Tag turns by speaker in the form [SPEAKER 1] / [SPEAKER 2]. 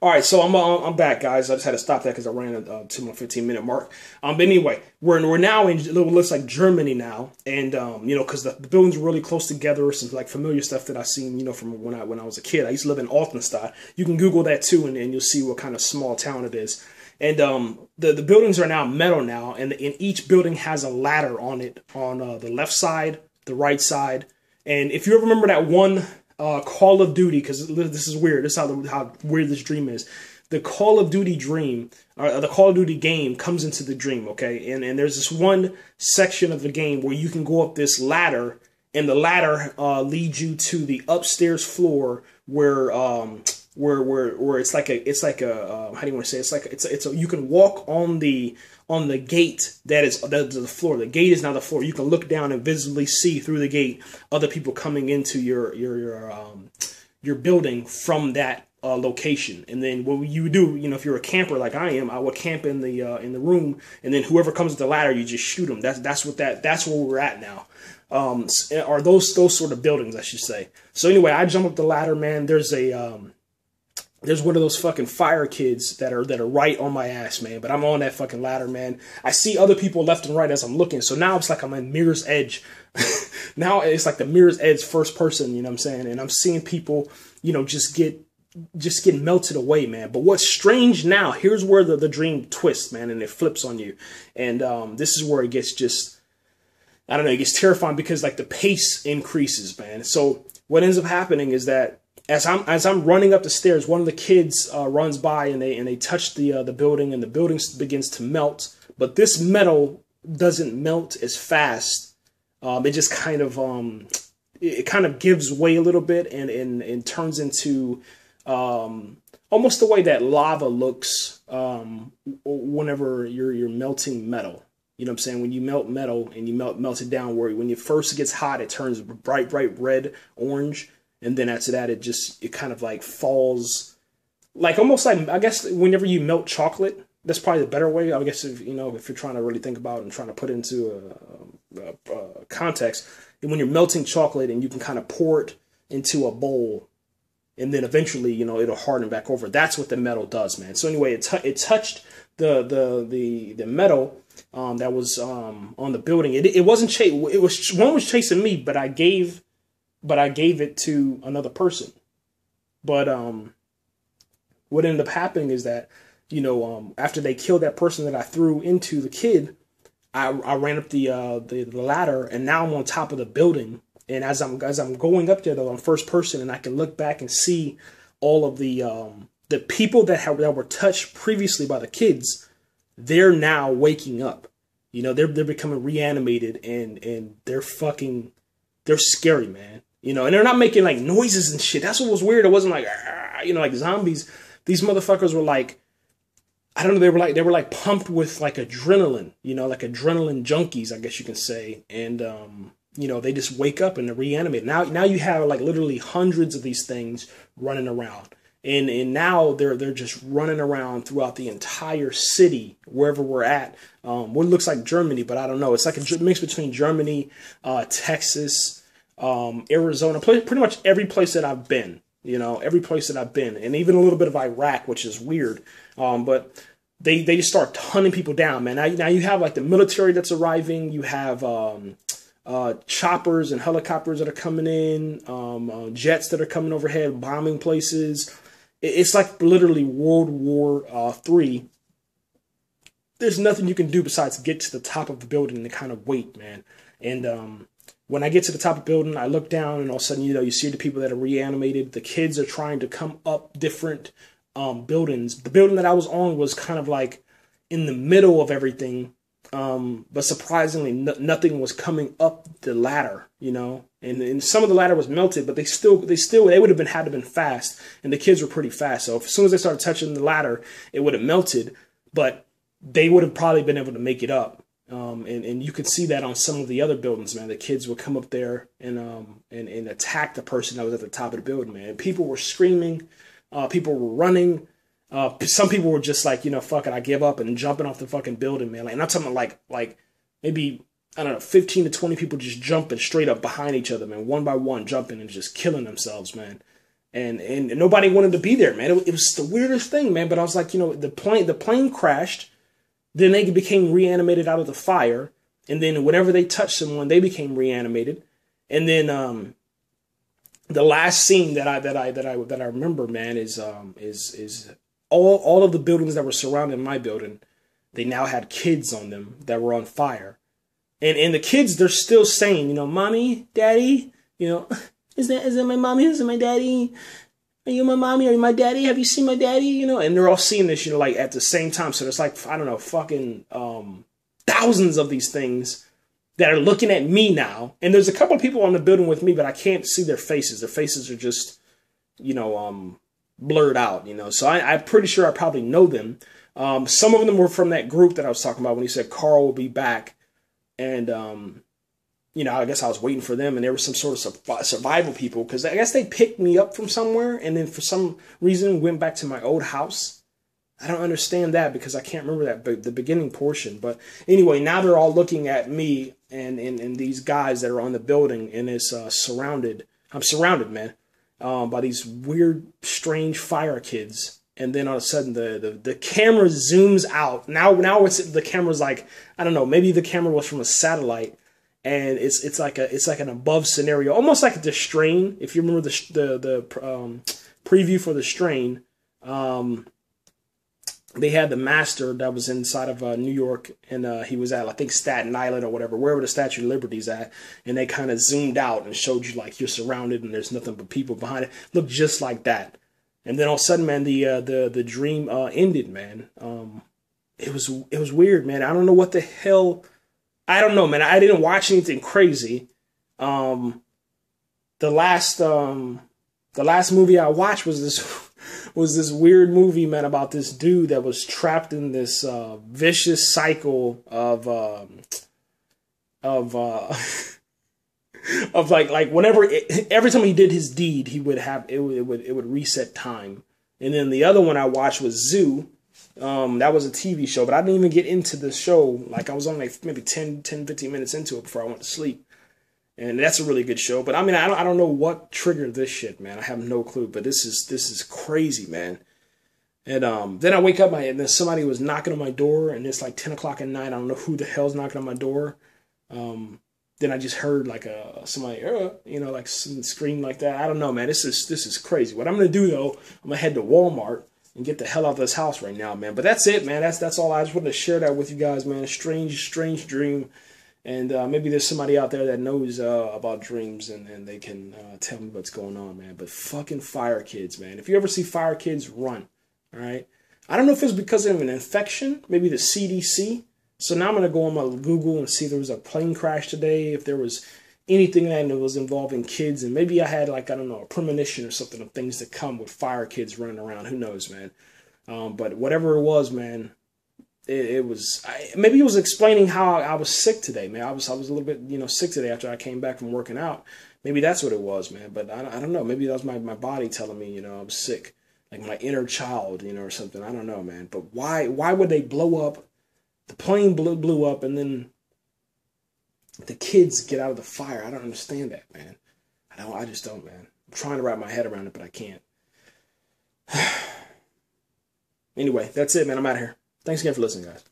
[SPEAKER 1] All right, so I'm back, guys. I just had to stop that because I ran to my 15-minute mark. But anyway, we're now in it looks like Germany now, and you know, because the buildings are really close together. Some like familiar stuff that I seen, you know, from when I was a kid. I used to live in Altenstein. You can Google that too, and you'll see what kind of small town it is. And the buildings are now metal now, and each building has a ladder on it on the left side, the right side, and if you ever remember that one. Call of Duty, because this is weird. This is how weird this dream is. The Call of Duty dream, or the Call of Duty game, comes into the dream, okay? And there's this one section of the game where you can go up this ladder, and the ladder leads you to the upstairs floor where it's like a how do you want to say it? It's a you can walk on the gate that is the floor. The gate is now the floor. You can look down and visibly see through the gate other people coming into your building from that location. And then what you do, you know, if you're a camper like I am, I would camp in the room, and then whoever comes with the ladder, you just shoot them. That's where we're at now. Are those sort of buildings, I should say. So anyway, I jump up the ladder, man. There's one of those fucking fire kids that are right on my ass, man. But I'm on that fucking ladder, man. I see other people left and right as I'm looking. So now it's like I'm in Mirror's Edge. Now it's like the Mirror's Edge first person, you know what I'm saying? And I'm seeing people, you know, just get melted away, man. But what's strange now, here's where the dream twists, man, and it flips on you. And this is where it gets just, I don't know, it gets terrifying because like the pace increases, man. So what ends up happening is that as I'm running up the stairs, one of the kids runs by and they touch the building, and the building begins to melt. But this metal doesn't melt as fast. It just kind of it kind of gives way a little bit and turns into almost the way that lava looks whenever you're melting metal. You know what I'm saying? When you melt metal and you melt it down, where when it first gets hot, it turns bright red, orange. And then after that, it kind of like falls, like almost like, I guess whenever you melt chocolate, that's probably the better way. I guess if you're trying to really think about it and trying to put it into a context, and when you're melting chocolate and you can kind of pour it into a bowl, and then eventually, you know, it'll harden back over. That's what the metal does, man. So anyway, it touched the metal that was on the building. It wasn't one was chasing me, but I gave it to another person. But what ended up happening is that, you know, after they killed that person that I threw into the kid, I ran up the ladder, and now I'm on top of the building. And as I'm going up there, though, I'm first person, and I can look back and see all of the people that were touched previously by the kids. They're now waking up. You know, they're becoming reanimated, and they're scary, man. You know, and they're not making like noises and shit. That's what was weird. It wasn't like, you know, like zombies. These motherfuckers were like, I don't know. They were like pumped with like adrenaline, you know, like adrenaline junkies, I guess you can say. And, you know, they just wake up and they're reanimated. Now you have like literally hundreds of these things running around. And now they're just running around throughout the entire city, wherever we're at. What looks like Germany, but I don't know. It's like a mix between Germany, Texas, Arizona, pretty much every place that I've been, you know, and even a little bit of Iraq, which is weird. But they just start hunting people down, man. Now you have like the military that's arriving. You have choppers and helicopters that are coming in, jets that are coming overhead, bombing places. It's like literally World War III. There's nothing you can do besides get to the top of the building and kind of wait, man. And when I get to the top of the building, I look down, and all of a sudden, you know, you see the people that are reanimated. The kids are trying to come up different buildings. The building that I was on was kind of like in the middle of everything, but surprisingly, nothing was coming up the ladder, you know. And some of the ladder was melted, but they would have had to been fast, and the kids were pretty fast. So as soon as they started touching the ladder, it would have melted, but they would have probably been able to make it up. And you could see that on some of the other buildings, man. The kids would come up there and attack the person that was at the top of the building, man. People were screaming, people were running. Some people were just like, you know, fuck it, I give up, and jumping off the fucking building, man. Like, and I'm talking about like maybe, I don't know, 15 to 20 people just jumping straight up behind each other, man, one by one, jumping and just killing themselves, man. and nobody wanted to be there, man. It was the weirdest thing, man. But I was like, you know, the plane crashed, then they became reanimated out of the fire, and then whenever they touched someone, they became reanimated, and then the last scene that I remember, man, is all of the buildings that were surrounding my building, they now had kids on them that were on fire. And the kids, they're still saying, you know, mommy, daddy, you know, is that my mommy? Is that my daddy? Are you my mommy? Are you my daddy? Have you seen my daddy? You know, and they're all seeing this, you know, like at the same time. So there's like, I don't know, fucking thousands of these things that are looking at me now. And there's a couple of people on the building with me, but I can't see their faces. Their faces are just, you know, blurred out, you know. So I'm pretty sure I probably know them. Some of them were from that group that I was talking about when he said Carl will be back. And, you know, I guess I was waiting for them, and there was some sort of survival people, because I guess they picked me up from somewhere and then for some reason went back to my old house. I don't understand that, because I can't remember the beginning portion. But anyway, now they're all looking at me and these guys that are on the building, and it's surrounded. I'm surrounded, man, by these weird, strange fire kids. And then all of a sudden, the camera zooms out. Now the camera's like, I don't know, maybe the camera was from a satellite, and it's like an above scenario, almost like The Strain. If you remember the preview for The Strain, they had the master that was inside of New York, and he was at, I think, Staten Island or whatever, wherever the Statue of Liberty's at, and they kind of zoomed out and showed you like you're surrounded and there's nothing but people behind it. Looked just like that. And then all of a sudden, man, the dream ended, man. It was weird, man. I don't know what the hell. I don't know, man. I didn't watch anything crazy. The last movie I watched was this weird movie, man, about this dude that was trapped in this vicious cycle of of like whenever every time he did his deed, he would have it would reset time. And then the other one I watched was Zoo. That was a TV show, but I didn't even get into the show. Like, I was only like maybe 15 minutes into it before I went to sleep. And that's a really good show. But I mean, I don't know what triggered this shit, man. I have no clue. But this is crazy, man. And then I wake up and then somebody was knocking on my door, and it's like 10 o'clock at night. I don't know who the hell's knocking on my door. Then I just heard like somebody, you know, like scream like that. I don't know, man. This is crazy. What I'm gonna do though, I'm gonna head to Walmart and get the hell out of this house right now, man. But that's it, man. That's all. I just wanted to share that with you guys, man. A strange dream, and maybe there's somebody out there that knows about dreams, and they can tell me what's going on, man. But fucking fire kids, man. If you ever see fire kids, run. All right. I don't know if it's because of an infection, maybe the CDC. So now I'm going to go on my Google and see if there was a plane crash today, if there was anything that was involving kids, and maybe I had, like, I don't know, a premonition or something of things to come with fire kids running around. Who knows, man? But whatever it was, man, it was, maybe it was explaining how I was sick today, man. I was a little bit, you know, sick today after I came back from working out. Maybe that's what it was, man. But I don't know. Maybe that was my body telling me, you know, I'm sick, like my inner child, you know, or something. I don't know, man. But why would they blow up? The plane blew up, and then the kids get out of the fire. I don't understand that, man. I just don't, man. I'm trying to wrap my head around it, but I can't. Anyway, that's it, man. I'm out of here. Thanks again for listening, guys.